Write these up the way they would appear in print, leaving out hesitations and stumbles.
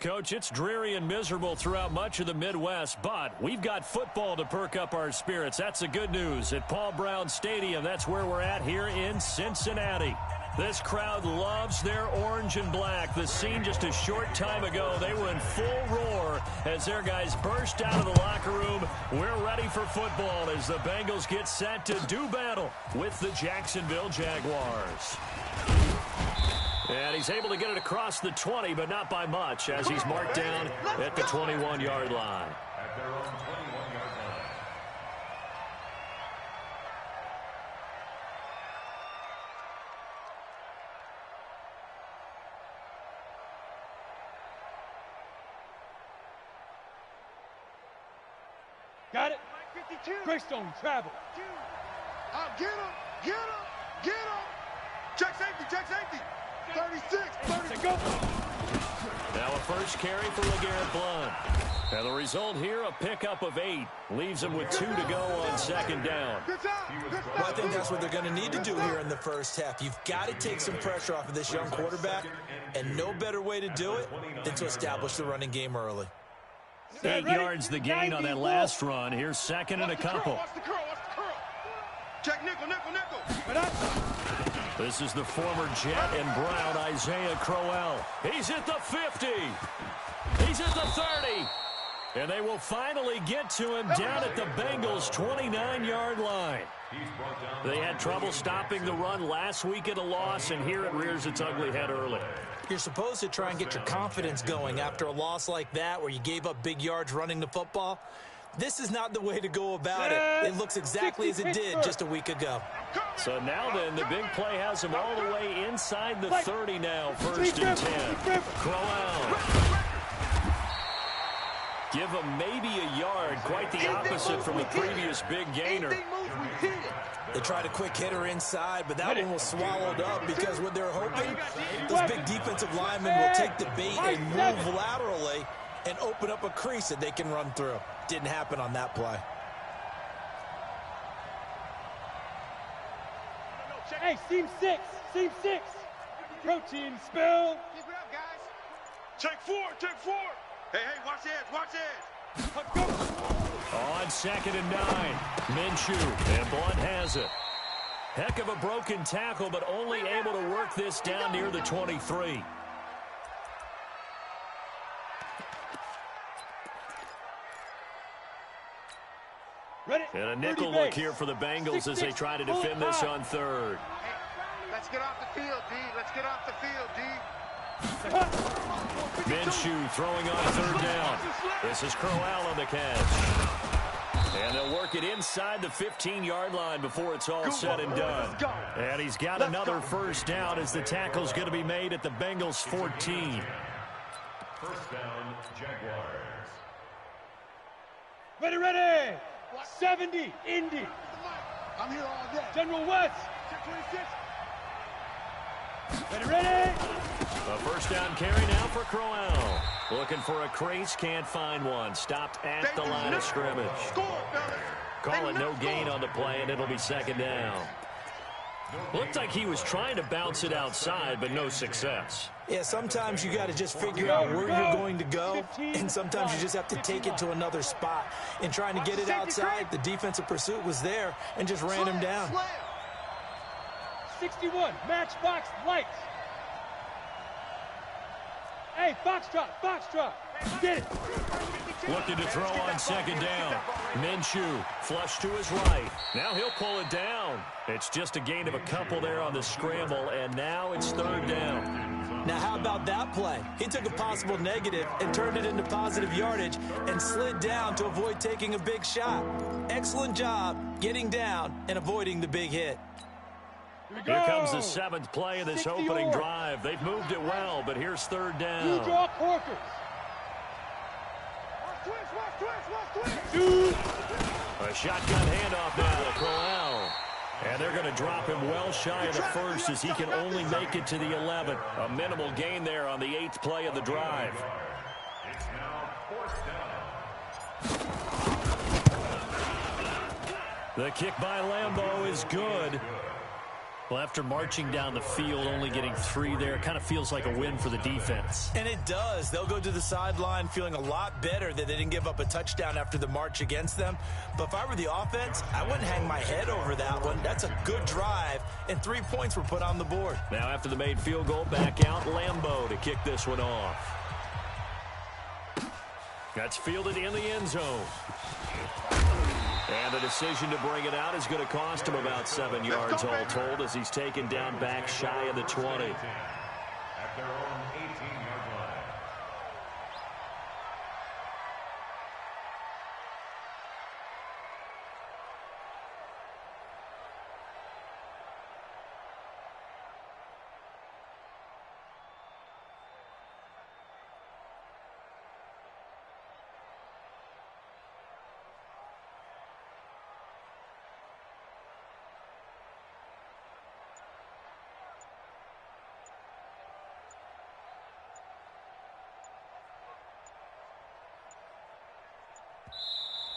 Coach, it's dreary and miserable throughout much of the Midwest, but we've got football to perk up our spirits. That's the good news. At Paul Brown Stadium, that's where we're at here in Cincinnati. This crowd loves their orange and black. The scene just a short time ago, they were in full roar as their guys burst out of the locker room. We're ready for football as the Bengals get set to do battle with the Jacksonville Jaguars. And he's able to get it across the 20, but not by much, as he's marked down at the 21-yard line. At their own 21-yard line. Got it? 52. Greystone, travel. Get him! Get him! Get him! Check safety! Check safety! 36! 30. Go! Now a first carry for LeGarrette Blount. And the result here, a pickup of 8. Leaves him with 2 to go on second down. Well, I think that's what they're going to need to do here in the first half. You've got to take some pressure off of this young quarterback, and no better way to do it than to establish the running game early. 8 yards the gain on that last run. Here's second and a couple. Watch the curl! Watch the curl! Check nickel! Nickel! Nickel! This is the former Jet and Brown, Isaiah Crowell. He's at the 50. He's at the 30. And they will finally get to him down at the Bengals' 29-yard line. They had trouble stopping the run last week at a loss, and here it rears its ugly head early. You're supposed to try and get your confidence going after a loss like that where you gave up big yards running the football. This is not the way to go about it. It looks exactly as it did just a week ago. So now then, the big play has him all the way inside the 30 now, first and 10. Crowell. Give him maybe a yard, quite the opposite from the previous big gainer. They tried a quick hitter inside, but that one was swallowed up because what they're hoping, those big defensive linemen will take the bait and move laterally and open up a crease that they can run through. Didn't happen on that play. Hey, seam 6. Seam 6. Protein spill. Keep it up, guys. Check 4. Check 4. Hey, watch the edge. Watch the edge. On second and 9, Minshew, and Blount has it. Heck of a broken tackle, but only able to work this down near the 23. And a nickel look here for the Bengals as they try to defend this on third. Hey, let's get off the field, D. Let's get off the field, D. Minshew throwing on third down. This is Crowell on the catch. And they'll work it inside the 15-yard line before it's all said and done. And he's got another first down as the tackle's going to be made at the Bengals' 14. First down, Jaguars. Ready. 70, Indy. I'm here all day. General West. Check 26. Ready. A first down carry now for Crowell. Looking for a crease, can't find one. Stopped at the line of scrimmage. Score, fellas. Call it no gain on the play, and it'll be second down. Looked like he was trying to bounce it outside, but no success. Yeah, sometimes you got to just figure out where you're going to go, and sometimes you just have to take it to another spot. In trying to get it outside, the defensive pursuit was there and just ran him down. 61, matchbox lights. Hey, Foxtrot. Get it. Looking to throw on second down. Minshew flush to his right. Now he'll pull it down. It's just a gain of a couple there on the scramble, and now it's third down. Now, how about that play? He took a possible negative and turned it into positive yardage and slid down to avoid taking a big shot. Excellent job getting down and avoiding the big hit. Here comes the 7th play of this opening drive. They've moved it well, but here's third down. You draw Corkers. A shotgun handoff now to Crowell. And they're going to drop him well shy of the first as he can only make it to the 11th. A minimal gain there on the 8th play of the drive. It's now fourth down. The kick by Lambeau is good. Well, after marching down the field, only getting 3 there, kind of feels like a win for the defense. And it does. They'll go to the sideline feeling a lot better that they didn't give up a touchdown after the march against them. But if I were the offense, I wouldn't hang my head over that one. That's a good drive, and 3 points were put on the board. Now after the made field goal, back out Lambeau to kick this one off. That's fielded in the end zone. And the decision to bring it out is going to cost him about 7 yards all told as he's taken down back shy of the 20. At their own 18-yard line.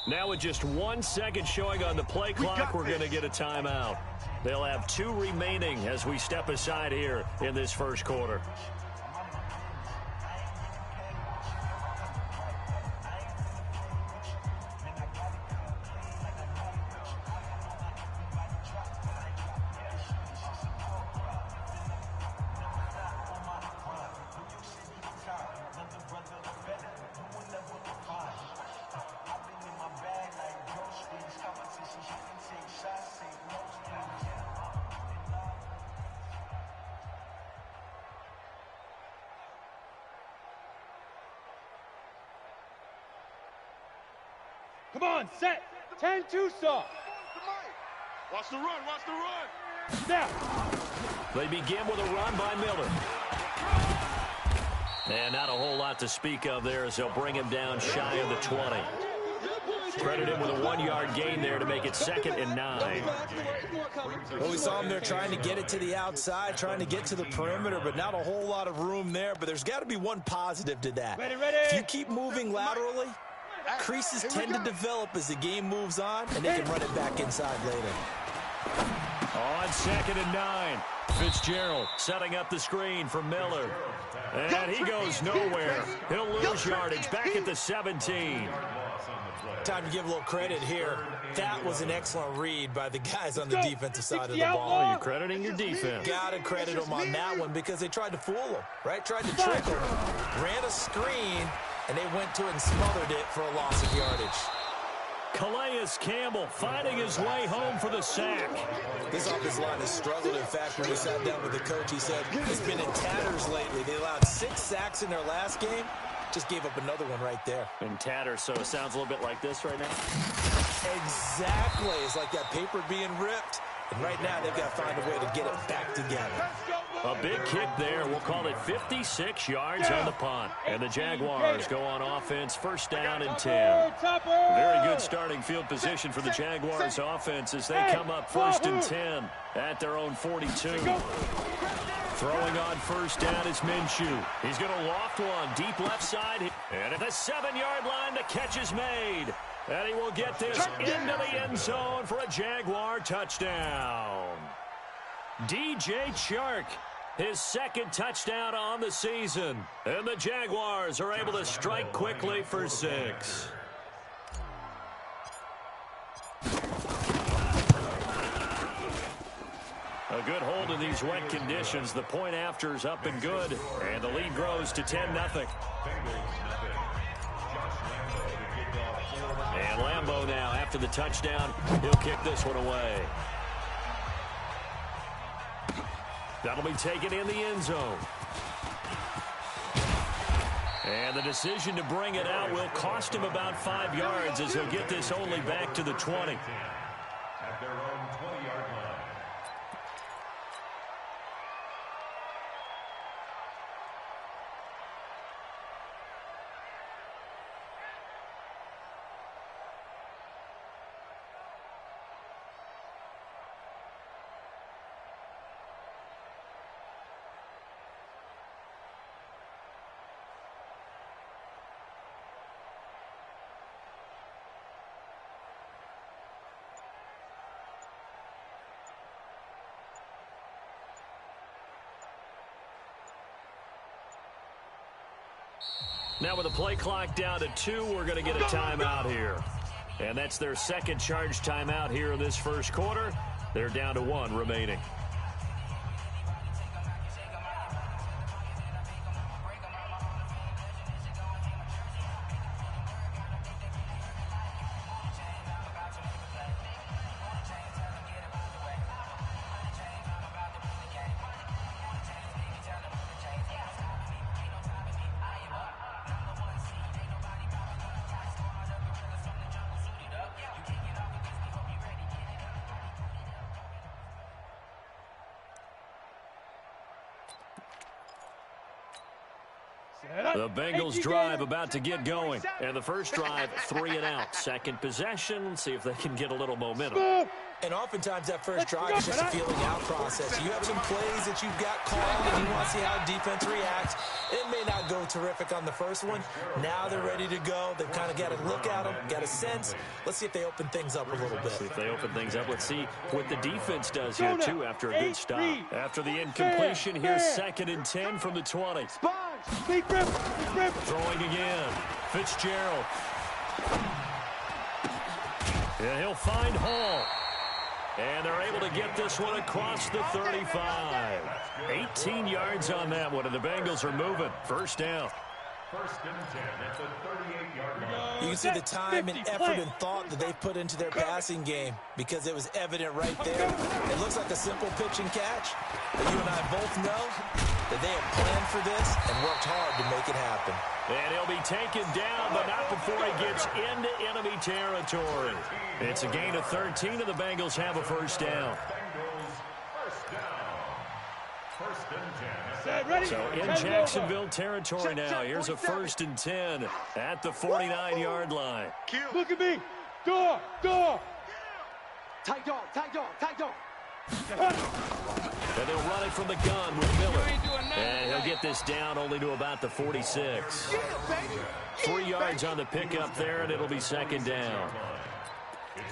Now with just 1 second showing on the play clock, we're going to get a timeout. They'll have 2 remaining as we step aside here in this first quarter. Come on, set. 10-2 saw. Watch the run, watch the run. Snap. They begin with a run by Miller. And not a whole lot to speak of there as they'll bring him down shy of the 20. Credit him with a 1-yard gain there to make it 2nd and 9. Well, we saw him there trying to get it to the outside, trying to get to the perimeter, but not a whole lot of room there. But there's got to be one positive to that. Ready, ready. If you keep moving laterally, creases tend to develop as the game moves on, and they can run it back inside later. On 2nd and 9, Fitzgerald setting up the screen for Miller. And he goes nowhere. He'll lose yardage back at the 17. Time to give a little credit here. That was an excellent read by the guys on the defensive side of the ball. Well, you're crediting your defense. Got to credit them on that one because they tried to fool him, right? Tried to trick him. Ran a screen, and they went to it and smothered it for a loss of yardage. Calais Campbell finding his way home for the sack. This offensive line has struggled. In fact, when we sat down with the coach, he said it's been in tatters lately. They allowed 6 sacks in their last game. Just gave up another one right there. In tatters, so it sounds a little bit like this right now. Exactly. It's like that paper being ripped. And right now, they've got to find a way to get it back together. A big kick there. We'll call it 56 yards on the punt. And the Jaguars go on offense, 1st down and 10. Very good starting field position for the Jaguars offense as they come up 1st and 10 at their own 42. Throwing on 1st down is Minshew. He's going to loft one deep left side. And at the 7-yard line, the catch is made. And he will get this into the end zone for a Jaguar touchdown. DJ Chark, his 2nd touchdown on the season. And the Jaguars are able to strike quickly for 6. A good hold in these wet conditions. The point after is up and good. And the lead grows to 10-0. And Lambeau now, after the touchdown, he'll kick this one away. That'll be taken in the end zone. And the decision to bring it out will cost him about 5 yards as he'll get this only back to the 20. At their own 20-yard line. Now with the play clock down to 2, we're going to get a timeout here. And that's their second charge timeout here in this first quarter. They're down to 1 remaining. The Bengals drive about to get going. And the first drive, 3 and out. Second possession, see if they can get a little momentum. And oftentimes that first drive is just a feeling out process. You have some plays that you've got called and you want to see how defense reacts. It may not go terrific on the first one. Now they're ready to go. They've kind of got to look at them, got a sense. Let's see if they open things up a little bit. See if they open things up. Let's see what the defense does here, too, after a good stop. After the incompletion, here's 2nd and 10 from the 20. Throwing again. Fitzgerald. Yeah, he'll find Hall. And they're able to get this one across the 35. 18 yards on that one, and the Bengals are moving. First down. First and 10 at the 38-yard line. You can see the time and effort and thought that they put into their passing game because it was evident right there. It looks like a simple pitch and catch, but you and I both know that they have planned for this and worked hard to make it happen. And he'll be taken down, but not before he gets into enemy territory. It's a gain of 13, and the Bengals have a first down. Bengals first down. First and 10. So in Jacksonville territory now. Here's a 1st and 10 at the 49-yard line. Look at me. Door. Tight dog. And they'll run it from the gun with Miller. And he'll get this down only to about the 46. 3 yards on the pickup there, and it'll be 2nd down.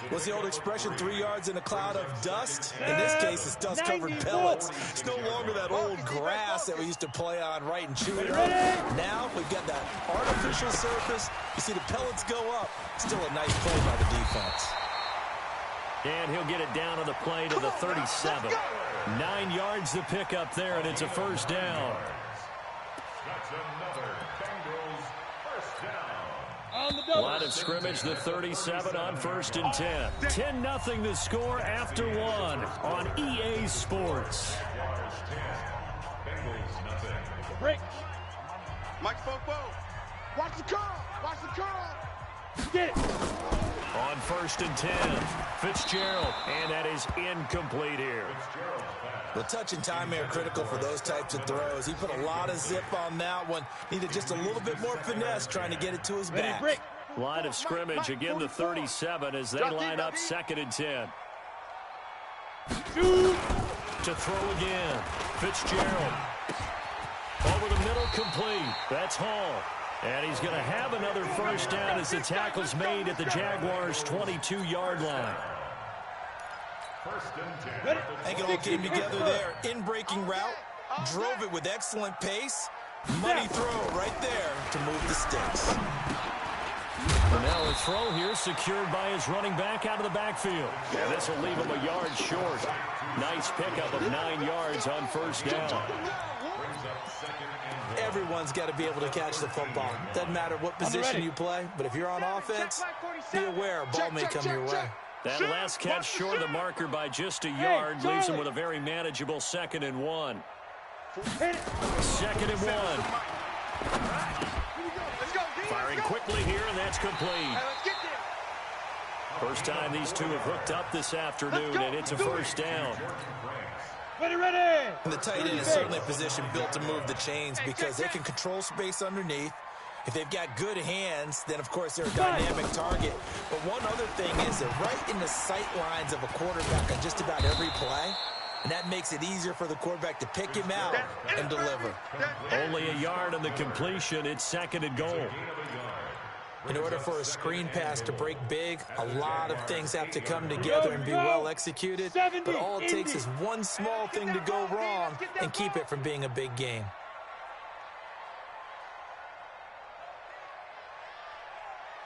What's the old expression, 3 yards in a cloud of dust? In this case, it's dust-covered pellets. It's no longer that old grass that we used to play on right and chew it up. Now we've got that artificial surface. You see the pellets go up. Still a nice play by the defense. And he'll get it down on the play to the 37. 9 yards to pick up there, and it's a first down. That's another Bengals first down. Line of scrimmage, the 37 on 1st and 10. 10-0 the score after 1 on EA Sports. Jaguars 10. Bengals nothing. Break. Mike Fopo. Watch the curl. Get it. On 1st and 10, Fitzgerald, and that is incomplete here. The touch and timing are critical for those types of throws. He put a lot of zip on that one. Needed just a little bit more finesse trying to get it to his back. Line of scrimmage, again the 37 as they line up 2nd and 10. To throw again, Fitzgerald. Over the middle, complete. That's Hall. And he's going to have another first down as the tackle's made at the Jaguars' 22-yard line. First and 10. I think it all came together there. In-breaking route, drove it with excellent pace. Money throw right there to move the sticks. And now a throw here secured by his running back out of the backfield. And this will leave him a yard short. Nice pickup of 9 yards on first down. Everyone's got to be able to catch the football. Doesn't matter what position you play, but if you're on offense, be aware a ball may come your way. That last catch short of the marker by just a yard leaves him with a very manageable 2nd and 1. 2nd and 1. Firing quickly here, and that's complete. First time these two have hooked up this afternoon, and it's a first down. Ready. And the tight end is certainly a position built to move the chains because they can control space underneath. If they've got good hands, then, of course, they're a dynamic target. But one other thing is they're right in the sight lines of a quarterback on just about every play, and that makes it easier for the quarterback to pick him out and deliver. Only a yard on the completion. It's 2nd and goal. In order for a screen pass to break big, a lot of things have to come together and be well executed. But all it takes is one small thing to go wrong and keep it from being a big game.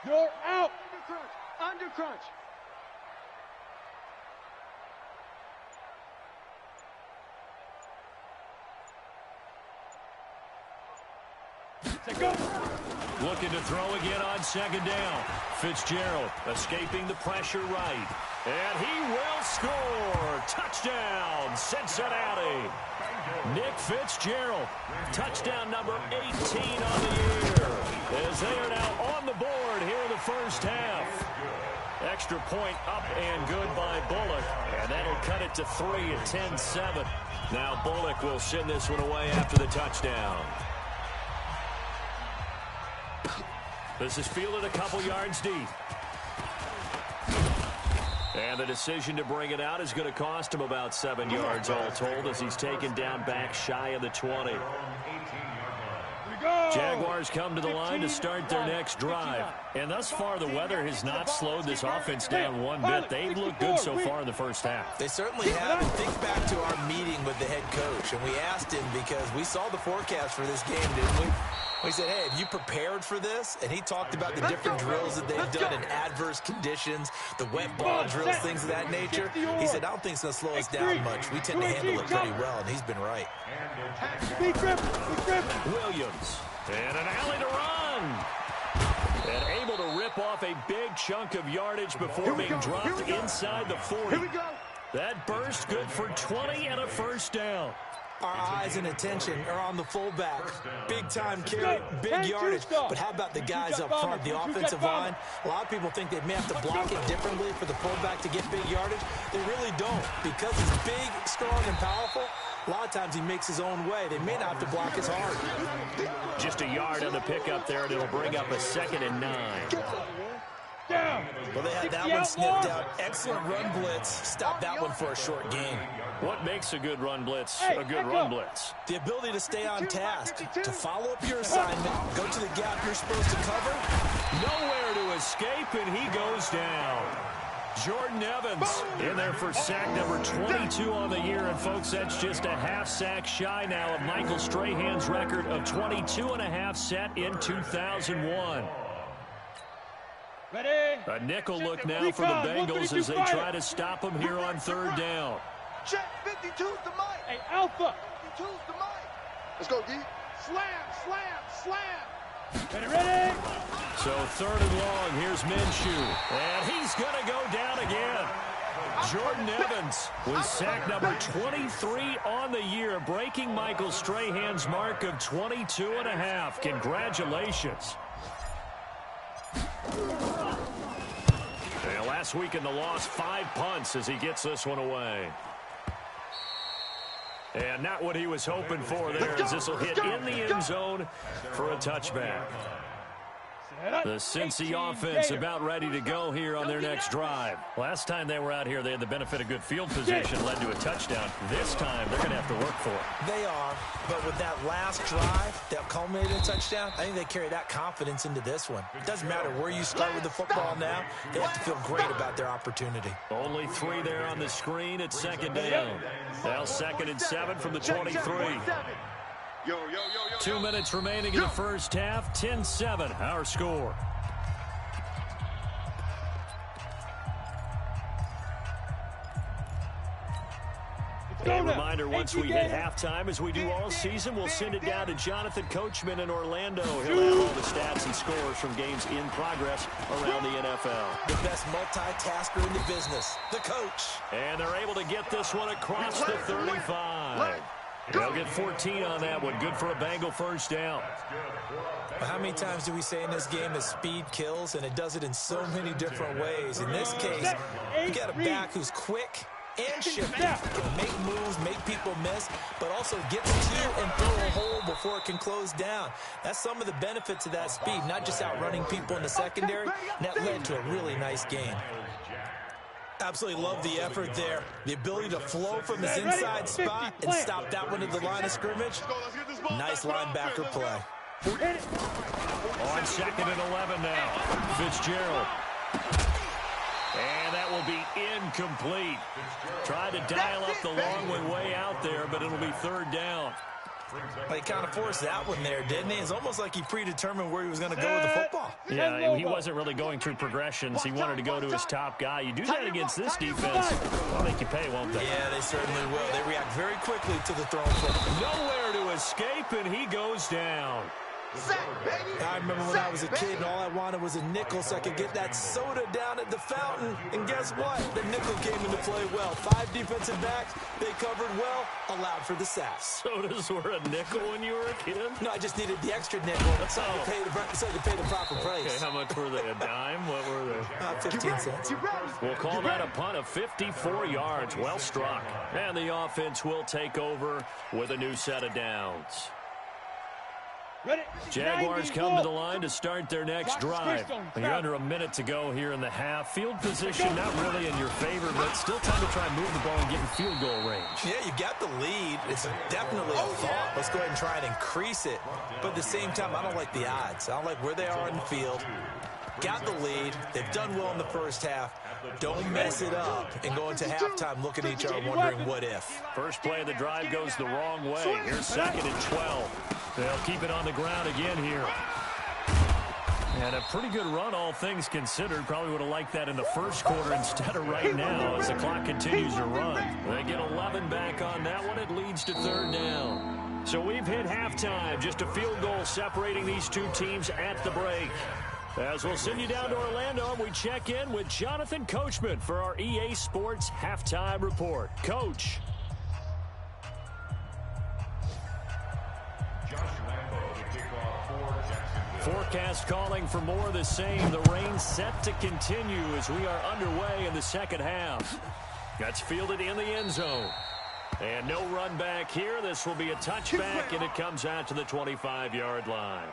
You're out. Under crunch. Go. Looking to throw again on second down. Fitzgerald escaping the pressure right. And he will score. Touchdown, Cincinnati. Nick Fitzgerald, touchdown number 18 on the year, as they are now on the board here in the first half. Extra point up and good by Bullock, and that'll cut it to 3 at 10-7. Now Bullock will send this one away after the touchdown. This is fielded a couple yards deep. And the decision to bring it out is going to cost him about 7 yards all told, as he's taken down back shy of the 20. Jaguars come to the line to start their next drive. And thus far, the weather has not slowed this offense down one bit. They've looked good so far in the first half. They certainly have. And think back to our meeting with the head coach. And we asked him, because we saw the forecast for this game, didn't we? We said, hey, have you prepared for this? And he talked about the different drills that they've done in adverse conditions, the wet ball drills, things of that nature. He said, I don't think it's going to slow us down much. We tend to handle it pretty well, and he's been right. Williams, and an alley to run. And able to rip off a big chunk of yardage before being dropped inside the 40. That burst good for 20 and a first down. Our eyes and attention are on the fullback. Big-time carry, big yardage. But how about the guys up front, the offensive line? A lot of people think they may have to block it differently for the fullback to get big yardage. They really don't. Because he's big, strong, and powerful, a lot of times he makes his own way. They may not have to block as hard. Just a yard on the pickup there, and it'll bring up a 2nd and 9. Well, they had that one sniffed out. Excellent run blitz. Stop that one for a short gain. What makes a good run blitz a good run blitz? The ability to stay on task, to follow up your assignment, go to the gap you're supposed to cover. Nowhere to escape, and he goes down. Jordan Evans in there for sack number 22 on the year. And, folks, that's just a half sack shy now of Michael Strahan's record of 22.5 set in 2001. Ready? A nickel look now for the Bengals as they try to stop him here on 3rd down. Check 52's the mic. Hey, Alpha. 52's the mic. Let's go, D. Slam, slam, slam. Ready? So 3rd and long, here's Minshew. And he's going to go down again. Jordan Evans with sack number 23 on the year, breaking Michael Strahan's mark of 22.5. Congratulations. And last week in the loss, 5 punts as he gets this one away. And not what he was hoping for there, as this will hit in the end zone for a touchback. The Cincy offense about ready to go here on their next drive. Last time they were out here, they had the benefit of good field position, led to a touchdown. This time, they're going to have to work for it. They are, but with that last drive that culminated in a touchdown, I think they carry that confidence into this one. It doesn't matter where you start with the football now. They have to feel great about their opportunity. Only 3 there on the screen at 2nd down. Now 2nd and 7 from the 23. 2 minutes remaining in the first half. 10-7, our score. A reminder, once we hit halftime, as we do all season, we'll send it down to Jonathan Coachman in Orlando. He'll have all the stats and scores from games in progress around the NFL. The best multitasker in the business, the coach. And they're able to get this one across the 35. They'll get 14 on that one. Good for a Bengal first down. Well, how many times do we say in this game that speed kills, and it does it in so many different ways? In this case, you got a back who's quick and shifty, can make moves, make people miss, but also gets to and through a hole before it can close down. That's some of the benefits of that speed, not just outrunning people in the secondary. And that led to a really nice game. Absolutely love the effort there. The ability to flow from his inside spot and stop that one at the line of scrimmage. Nice linebacker play. On 2nd and 11 now. Fitzgerald. And that will be incomplete. Tried to dial up the long one way out there, but it'll be 3rd down. Well, he kind of forced that one there, didn't he? It's almost like he predetermined where he was going to go with the football. Yeah, he wasn't really going through progressions. He wanted to go to his top guy. You do that against this defense, they'll make you pay, won't they? Yeah, they certainly will. They react very quickly to the thrown football. Nowhere to escape, and he goes down. I remember when I was a kid and all I wanted was a nickel so I could get that soda down at the fountain. And guess what? The nickel came into play well. 5 defensive backs, they covered well, allowed for the sacks. Sodas were a nickel when you were a kid? No, I just needed the extra nickel so I could pay the proper price. Okay, how much were they? A dime? What were they? 15 cents. We'll call that a punt of 54 yards. Well struck. And the offense will take over with a new set of downs. Jaguars come to the line to start their next drive. You're under a minute to go here in the half. Field position not really in your favor, but still time to try and move the ball and get in field goal range. Yeah, you got the lead. It's definitely a thought. Let's go ahead and try and increase it. But at the same time, I don't like the odds. I don't like where they are in the field. Got the lead. They've done well in the first half. Don't mess it up and go into halftime looking at each other wondering what if. First play of the drive goes the wrong way. Here's 2nd and 12. They'll keep it on the ground again here. And a pretty good run, all things considered. Probably would have liked that in the first quarter instead of right now as the clock continues to run. They get 11 back on that one. It leads to 3rd down. So we've hit halftime. Just a field goal separating these two teams at the break. As we'll send you down to Orlando, we check in with Jonathan Coachman for our EA Sports Halftime Report. Coach. Forecast calling for more of the same. The rain set to continue as we are underway in the second half. That's fielded in the end zone. And no run back here. This will be a touchback, and it comes out to the 25-yard line.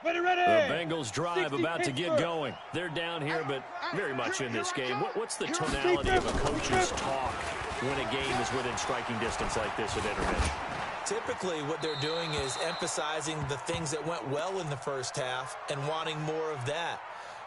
The Bengals drive about to get going. They're down here, but very much in this game. What's the tonality of a coach's talk when a game is within striking distance like this at intermission? Typically, what they're doing is emphasizing the things that went well in the first half and wanting more of that.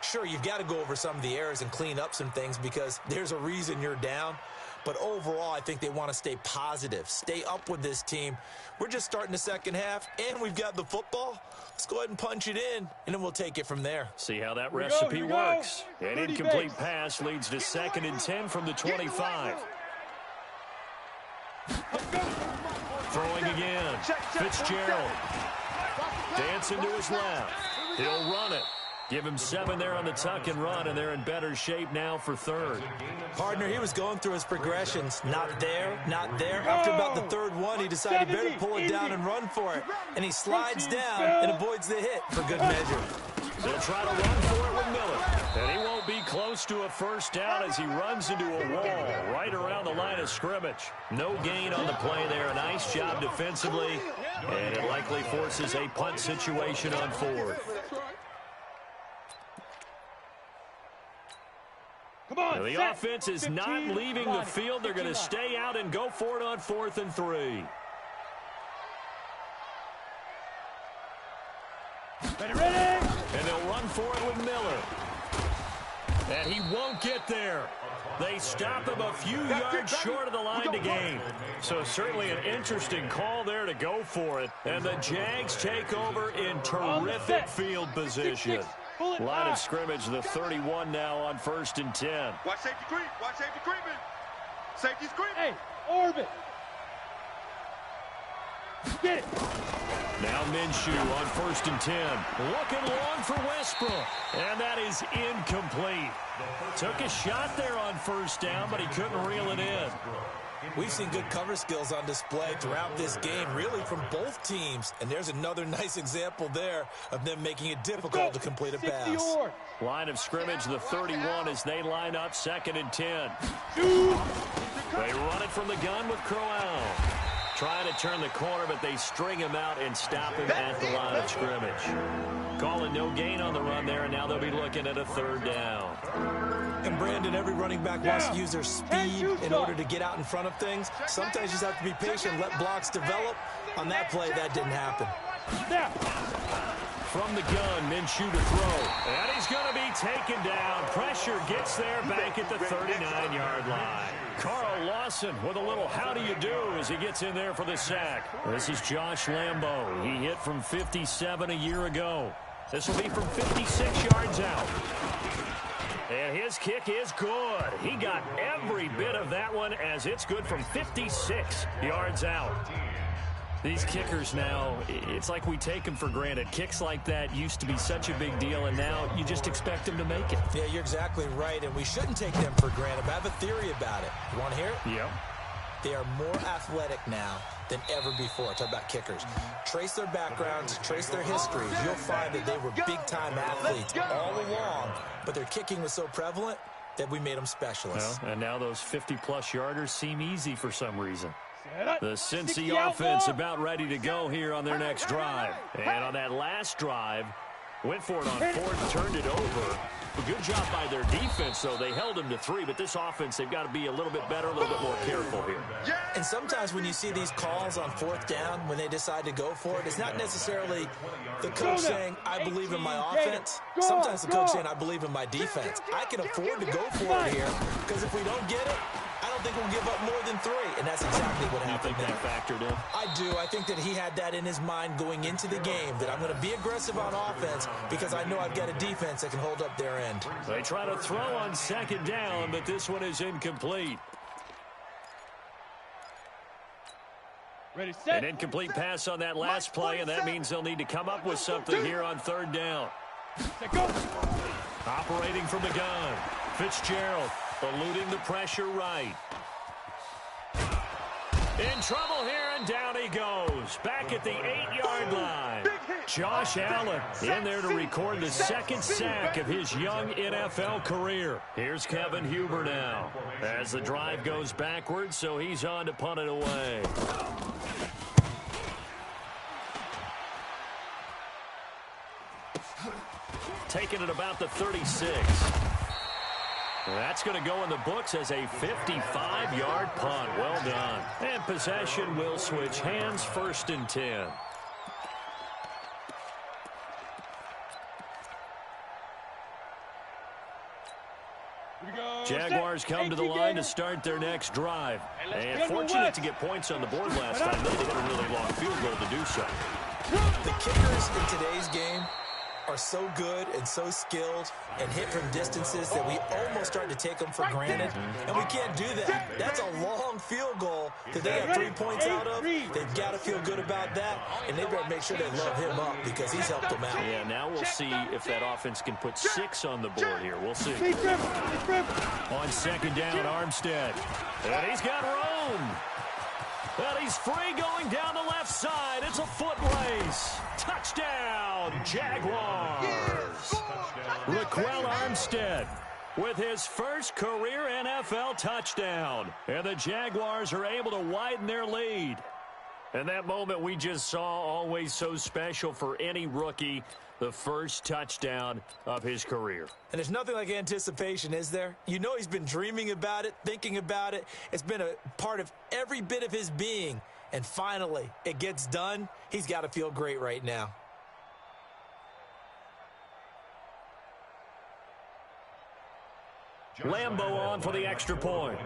Sure, you've got to go over some of the errors and clean up some things because there's a reason you're down. But overall, I think they want to stay positive, stay up with this team. We're just starting the second half, and we've got the football. Let's go ahead and punch it in, and then we'll take it from there. See how that recipe works. An incomplete pass leads to 2nd and 10 from the 25. Throwing again. Fitzgerald. Dancing to his left. He'll run it. Give him 7 there on the tuck and run, and they're in better shape now for 3rd. Partner, he was going through his progressions. Not there, not there. After about the 3rd one, he decided he better pull it down and run for it. And he slides down and avoids the hit for good measure. They'll try to run for it with Miller. And he won't be close to a first down as he runs into a wall right around the line of scrimmage. No gain on the play there. A nice job defensively. And it likely forces a punt situation on 4th. Now the offense is not leaving the field. They're going to stay out and go for it on 4th and 3. And they'll run for it with Miller. And he won't get there. They stop him a few yards short of the line to gain. So certainly an interesting call there to go for it. And the Jags take over in terrific field position. Line of scrimmage, the 31 now on 1st and 10. Watch safety creep. Watch safety creeping. Safety's creeping. Hey, orbit. Get it. Now Minshew on 1st and 10. Looking long for Westbrook. And that is incomplete. Took a shot there on 1st down, but he couldn't reel it in. We've seen good cover skills on display throughout this game, really from both teams. And there's another nice example there of them making it difficult to complete a pass. Line of scrimmage, the 31 as they line up 2nd and 10. They run it from the gun with Crowell. Trying to turn the corner, but they string him out and stop him at the line of scrimmage. Calling no gain on the run there, and now they'll be looking at a 3rd down. And Brandon, every running back wants to use their speed in order to get out in front of things. Sometimes you just have to be patient, let blocks develop. On that play, that didn't happen. From the gun, Minshew to throw. And he's going to be taken down. Pressure gets there back at the 39-yard line. Carl Lawson with a little how do you do as he gets in there for the sack. This is Josh Lambo. He hit from 57 a year ago. This will be from 56 yards out. And his kick is good. He got every bit of that one as it's good from 56 yards out. These kickers now, it's like we take them for granted. Kicks like that used to be such a big deal, and now you just expect them to make it. Yeah, you're exactly right, and we shouldn't take them for granted. But I have a theory about it. You want to hear it? Yeah. They are more athletic now than ever before. Talk about kickers. Trace their backgrounds, trace their histories. You'll find that they were big-time athletes all along, but their kicking was so prevalent that we made them specialists. Well, and now those 50-plus yarders seem easy for some reason. The Cincy offense about ready to go here on their next drive. And on that last drive, went for it on fourth, turned it over. A good job by their defense, though. They held them to 3, but this offense, they've got to be a little bit better, a little bit more careful here. And sometimes when you see these calls on fourth down, when they decide to go for it, it's not necessarily the coach saying, I believe in my offense. Sometimes the coach saying, I believe in my defense. I can afford to go for it here, because if we don't get it, I don't think we'll give up more than 3, and that's exactly what happened. You think that factored in? I do. I think that he had that in his mind going into the game, that I'm going to be aggressive on offense because I know I've got a defense that can hold up their end. They try to throw on second down, but this one is incomplete. Ready, set. An incomplete pass on that last play, and that means they'll need to come up with something here on third down. Set, go. Operating from the gun. Fitzgerald eluding the pressure right. In trouble here, and down he goes. Back at the 8-yard line. Josh Allen in there to record the second sack of his young NFL career. Here's Kevin Huber now as the drive goes backwards, so he's on to punt it away. Taking it about the 36. That's going to go in the books as a 55-yard punt. Well done. And possession will switch hands, 1st and 10. Jaguars come to the line to start their next drive. And fortunate to get points on the board last time. They hit a really long field goal to do so. The kickers in today's game are so good and so skilled and hit from distances that we almost start to take them for granted, and we can't do that. That's a long field goal that they have 3 points out of. They've got to feel good about that, and they better make sure they love him up because he's helped them out. Yeah, now we'll see if that offense can put 6 on the board here. We'll see. On second down, Armstead. And he's got room. Well, he's free going down the left side. It's a foot race. Touchdown, Jaguars. Raquel Armstead with his first career NFL touchdown. And the Jaguars are able to widen their lead. And that moment we just saw, always so special for any rookie, the first touchdown of his career. And there's nothing like anticipation, is there? You know he's been dreaming about it, thinking about it. It's been a part of every bit of his being. And finally, it gets done. He's got to feel great right now. Lambo on for the extra point.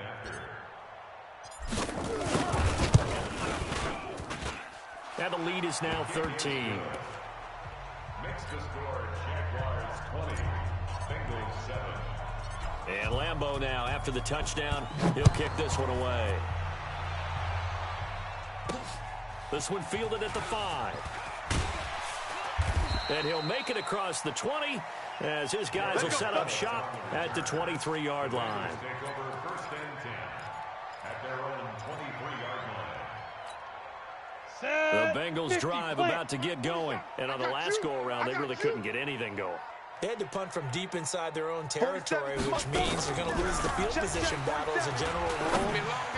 And the lead is now 13. Makes the score Jaguars 20, Bengals 7. And Lambo now, after the touchdown, he'll kick this one away. This one fielded at the 5. And he'll make it across the 20 as his guys will set up shop at the 23-yard line. Take over 1st and 10 at their own 23-yard line. The Bengals drive about to get going. And on the last go-around, they really couldn't get anything going. They had to punt from deep inside their own territory, which means they're going to lose the field position battle as a general rule.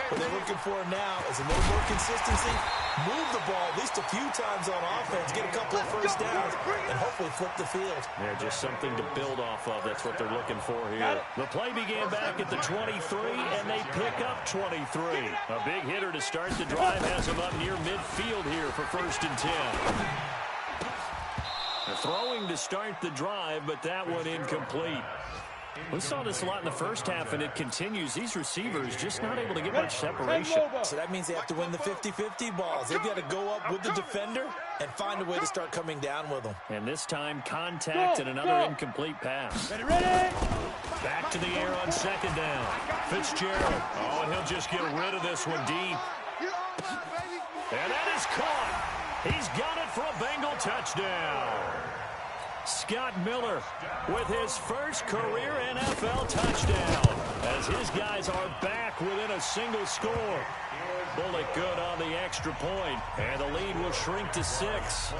What they're looking for now is a little more consistency, move the ball at least a few times on offense, get a couple of first downs, and hopefully flip the field. Yeah, just something to build off of. That's what they're looking for here. The play began back at the 23, and they pick up 23. A big hitter to start the drive has them up near midfield here for 1st and 10. They're throwing to start the drive, but that one incomplete. We saw this a lot in the first half, and it continues. These receivers just not able to get much separation. So that means they have to win the 50-50 balls. They've got to go up with the defender and find a way to start coming down with them. And this time, contact and another incomplete pass. Ready. Back to the air on 2nd down. Fitzgerald. Oh, and he'll just get rid of this one deep. And that is caught. He's got it for a Bengal touchdown. Scott Miller with his first career NFL touchdown as his guys are back within a single score. Bullock good on the extra point, and the lead will shrink to 6.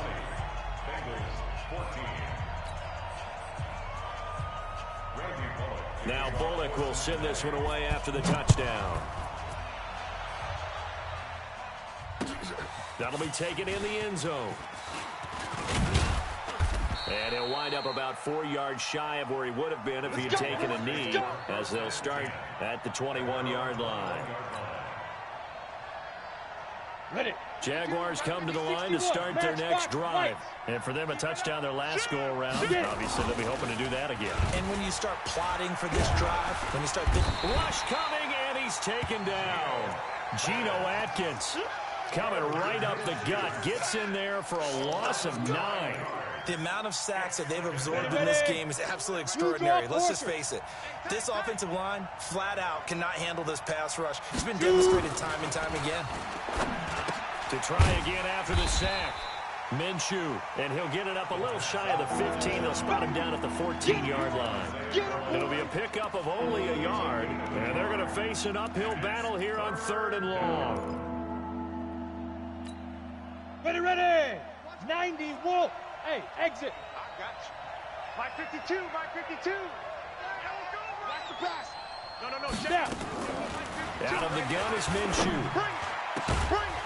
Now Bullock will send this one away after the touchdown. That'll be taken in the end zone. And he'll wind up about 4 yards shy of where he would have been if he had taken a knee, as they'll start at the 21-yard line. Jaguars come to the line to start their next drive. And for them, a touchdown their last go-around. Obviously, they'll be hoping to do that again. And when you start plotting for this drive, when you start thinking... Rush coming, and he's taken down. Geno Atkins coming right up the gut. Gets in there for a loss of 9. The amount of sacks that they've absorbed in this game is absolutely extraordinary. Let's just face it. This offensive line, flat out, cannot handle this pass rush. It's been demonstrated time and time again. To try again after the sack. Minshew, and he'll get it up a little shy of the 15. They'll spot him down at the 14-yard line. It'll be a pickup of only a yard, and they're going to face an uphill battle here on 3rd and long. Ready. 90, Wolf. Hey, exit. I got you. Mike 52. That's the pass. No. Down. Out of the gun is Minshew. Bring it.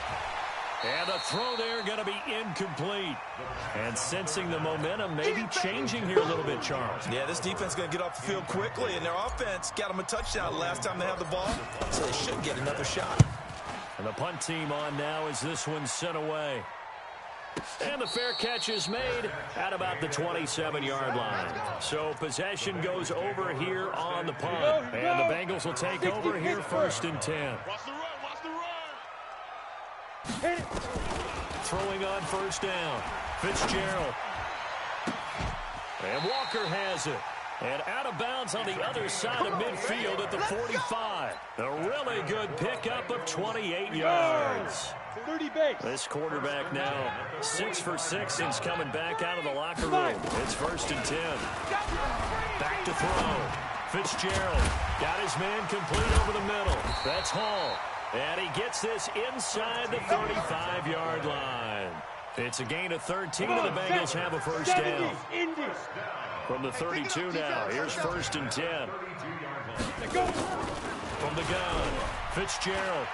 And the throw there going to be incomplete. And sensing the momentum maybe changing here a little bit, Charles. Yeah, this defense is going to get off the field quickly, and their offense got them a touchdown last time they had the ball, so they should get another shot. And the punt team on now as this one's sent away. And the fair catch is made at about the 27-yard line. So possession goes over here on the punt. And the Bengals will take over here 1st and 10. Watch the run. Throwing on 1st down. Fitzgerald. And Walker has it. And out of bounds on the other side of midfield at the 45. A really good pickup of 28 yards. 30 base. This quarterback now 6 for 6 since coming back out of the locker room. It's 1st and 10. Back to throw. Fitzgerald got his man complete over the middle. That's Hall. And he gets this inside the 35-yard line. It's a gain of 13, and the Bengals have a 1st down. From the 32 now, here's 1st and 10. From the gun, Fitzgerald.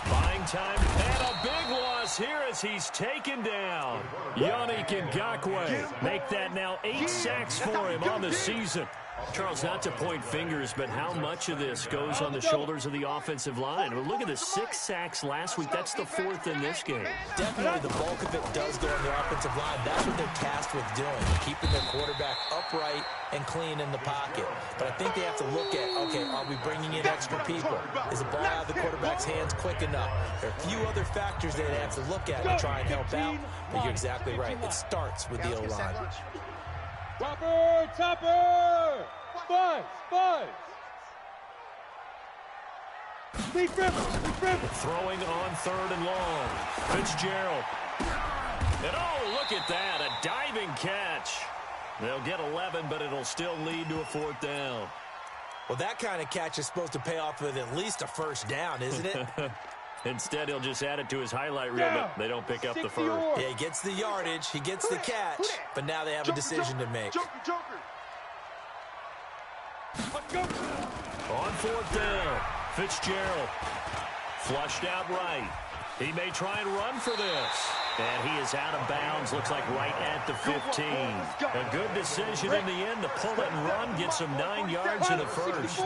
Buying time, and a big loss here as he's taken down. Yannick Ngakoue make that now 8 sacks for him on the season. Charles, not to point fingers, but how much of this goes on the shoulders of the offensive line? Well, look at the 6 sacks last week. That's the 4th in this game. Definitely the bulk of it does go on the offensive line. That's what they're tasked with doing, keeping their quarterback upright and clean in the pocket. But I think they have to look at, okay, are we bringing in extra people? Is the ball out of the quarterback's hands quick enough? There are a few other factors they'd have to look at to try and help out, but you're exactly right. It starts with the O-line. Topper! Buzz! Throwing on 3rd and long. Fitzgerald. And oh, look at that, a diving catch. They'll get 11, but it'll still lead to a 4th down. Well, that kind of catch is supposed to pay off with at least a 1st down, isn't it? Instead, he'll just add it to his highlight reel, but they don't pick up the first. Yeah, he gets the yardage, he gets the catch, but now they have a decision to make. On fourth down, Fitzgerald flushed out right. He may try and run for this. And he is out of bounds, looks like right at the 15. A good decision in the end to pull it and run, get some 9 yards in the first.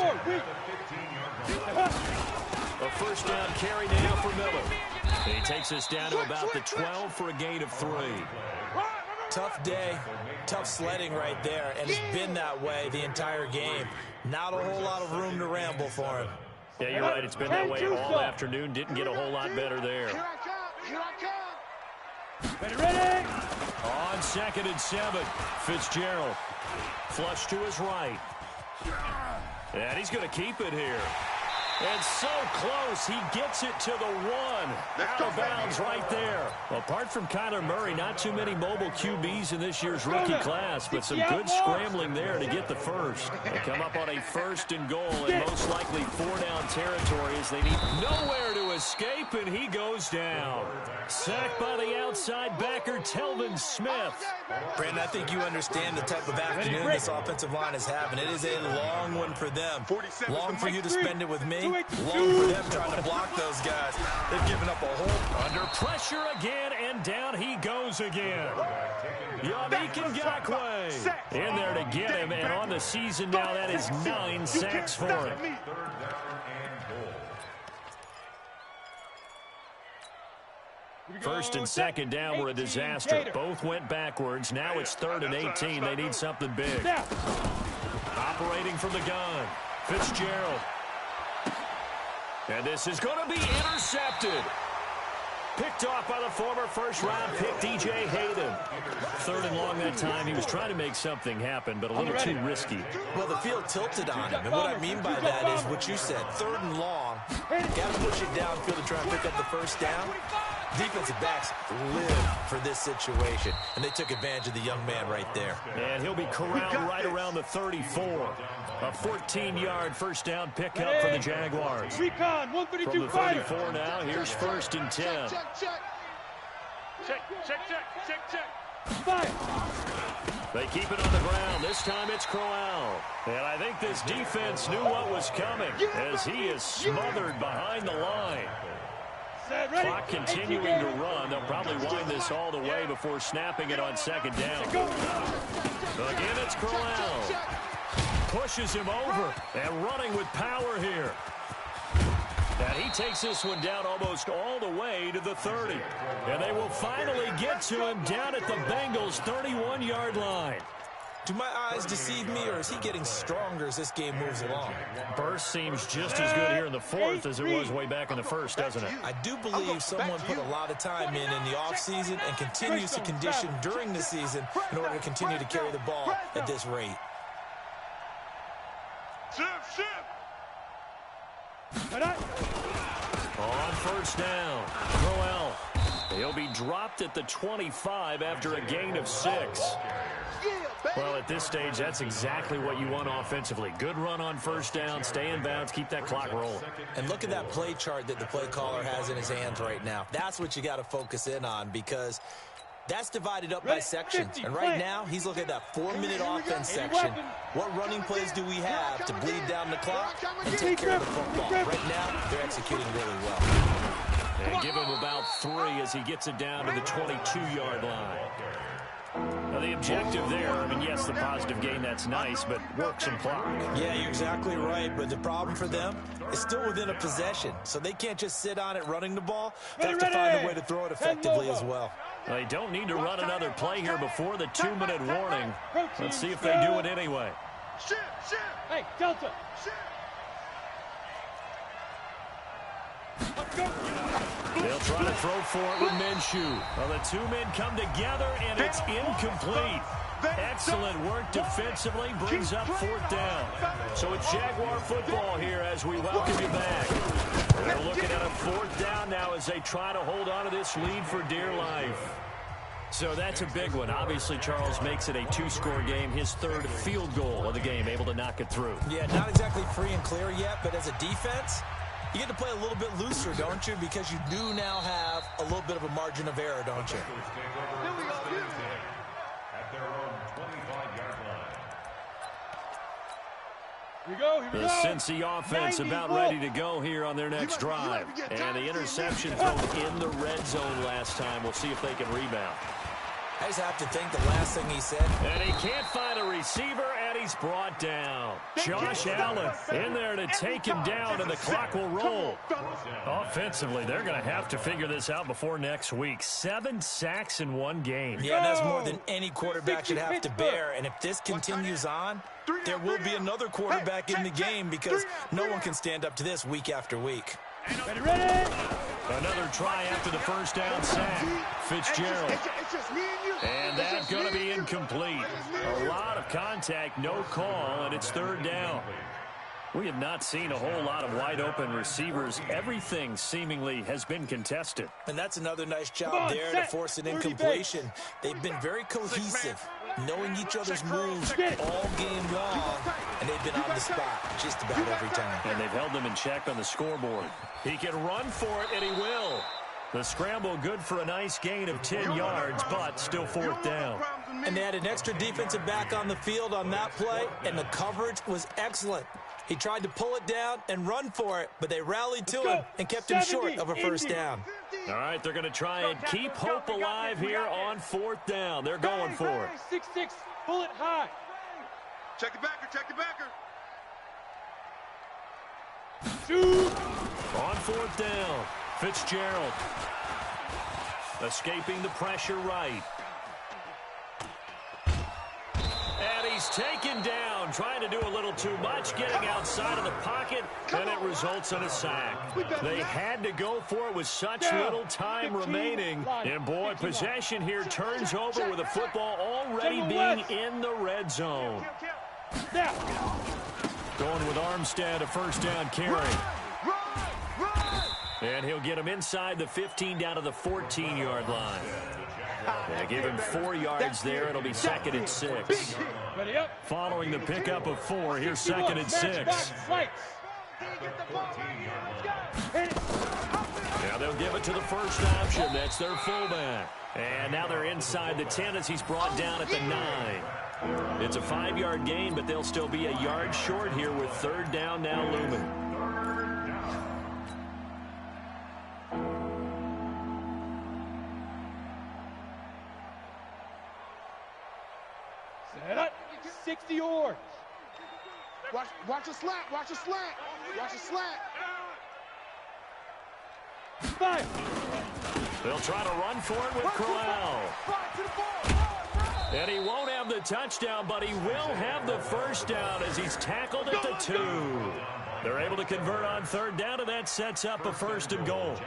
A first down carry now for Miller. He takes us down to about the 12 for a gain of 3. Tough day, tough sledding right there, and it's been that way the entire game. Not a whole lot of room to ramble for him. Yeah, you're right. It's been that way all afternoon. Didn't get a whole lot better there. Here I come. Ready? On 2nd and 7, Fitzgerald. Flush to his right. And he's going to keep it here. And so close, he gets it to the 1. Out of bounds right there. Apart from Kyler Murray, not too many mobile QBs in this year's rookie class, but some good scrambling there to get the first. They come up on a 1st and goal in most likely 4-down territory as they need nowhere to escape, and he goes down. Sacked by the outside backer, Telvin Smith. Brandon, I think you understand the type of afternoon this offensive line is having. It is a long one for them. Long for you to spend it with me. Long for them trying to block those guys. They've given up a whole... Under pressure again, and down he goes again. Yannick Ngakoue in there to get him, and on the season now, that is 9 sacks for him. First and second down were a disaster. Both went backwards. Now it's 3rd and 18. They need something big. Operating from the gun, Fitzgerald. And this is going to be intercepted. Picked off by the former first-round pick, D.J. Hayden. 3rd and long that time. He was trying to make something happen, but a little too risky. Well, the field tilted on him, and what I mean by that is what you said. 3rd and long. Got to push it downfield to try and pick up the first down. Defensive backs live for this situation, and they took advantage of the young man right there. And he'll be corralled right around the 34. A 14-yard first down pickup for the Jaguars. Recon, 132 From the 34 now, here's 1st and 10. Check. Fire. They keep it on the ground. This time it's Crowell. And I think this defense knew what was coming as he is smothered behind the line. Clock continuing to run. They'll probably wind this all the way before snapping it on 2nd down. Again, it's Crowell. Pushes him over and running with power here. And he takes this one down almost all the way to the 30. And they will finally get to him down at the Bengals' 31-yard line. Do my eyes deceive me, or is he getting stronger as this game moves along? Burst seems just as good here in the 4th as it was way back in the 1st, doesn't it? I do believe someone put a lot of time in the offseason and continues to condition during the season in order to continue to carry the ball at this rate. On 1st down, Crowell. He'll be dropped at the 25 after a gain of 6. Well, at this stage, that's exactly what you want offensively. Good run on 1st down, stay in bounds, keep that clock rolling. And look at that play chart that the play caller has in his hands right now. That's what you got to focus in on, because that's divided up by sections. And right now, he's looking at that 4-minute offense section. What running plays do we have to bleed down the clock and take care of the football? Right now, they're executing really well. And give him about 3 as he gets it down to the 22-yard line. Now, the objective there, I mean, yes, the positive gain, that's nice, but work some clock. Yeah, you're exactly right, but the problem for them is still within a possession, so they can't just sit on it running the ball. They have to find a way to throw it effectively as well. They don't need to run another play here before the 2-minute warning. Let's see if they do it anyway. Hey, Delta. They'll try to throw for it with Minshew. Well, the 2 men come together, and it's incomplete. Excellent work defensively, brings up 4th down. So it's Jaguar football here as we welcome you back. They're looking at a 4th down now as they try to hold on to this lead for dear life. So that's a big one. Obviously, Charles makes it a 2-score game, his 3rd field goal of the game, able to knock it through. Yeah, not exactly free and clear yet, but as a defense, You get to play a little bit looser, don't you? Because you do now have a little bit of a margin of error, don't you? Here we go. At their own 25-yard line. Here we go. The Cincy offense about ready to go here on their next drive. And the interception thrown in the red zone last time. We'll see if they can rebound. I just have to think the last thing he said. And he can't find a receiver, and he's brought down. Josh Allen in there to take him down, and the clock will roll. Offensively, they're going to have to figure this out before next week. 7 sacks in one game. Yeah, and that's more than any quarterback should have to bear. And if this continues on, there will be another quarterback in the game because no one can stand up to this week after week. Ready? Another try after the first down sack. Fitzgerald. And that's going to be incomplete. A lot of contact, no call, and it's third down. We have not seen a whole lot of wide-open receivers. Everything seemingly has been contested. And that's another nice job there to force an incompletion. They've been very cohesive, knowing each other's moves all game long, and they've been on the spot just about every time. And they've held them in check on the scoreboard. He can run for it, and he will. The scramble good for a nice gain of 10 yards, but still fourth down. And they had an extra defensive back on the field on that play, and the coverage was excellent. He tried to pull it down and run for it, but they rallied to him and kept him short of a first down. All right, they're going to try and keep hope alive here on fourth down. They're going for it. 6-6, pull it high. Check the backer, check the backer. Shoot. On fourth down, Fitzgerald. Escaping the pressure right. And he's taken down, trying to do a little too much, getting outside of the pocket, and it results in a sack. They had to go for it with such little time remaining. And, boy, possession here turns over with the football already being in the red zone. Going with Armstead, a first down carry. And he'll get him inside the 15 down to the 14-yard line. Yeah, give him 4 yards there. It'll be second and 6. Following the pickup of 4, here's second and 6. Now they'll give it to the first option. That's their fullback. And now they're inside the 10 as he's brought down at the 9. It's a 5-yard gain, but they'll still be a yard short here with third down now looming. Set up. 60 yards. Watch a slant, watch a slant, watch a slant. 5. They'll try to run for it with Crowell. And he won't have the touchdown, but he will have the first down as he's tackled at the 2. They're able to convert on third down, and that sets up a first and goal.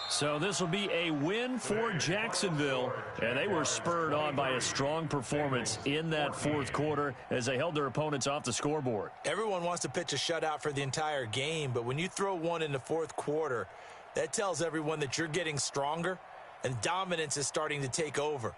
So this will be a win for Jacksonville, and they were spurred on by a strong performance in that fourth quarter as they held their opponents off the scoreboard. Everyone wants to pitch a shutout for the entire game, but when you throw one in the fourth quarter, that tells everyone that you're getting stronger and dominance is starting to take over.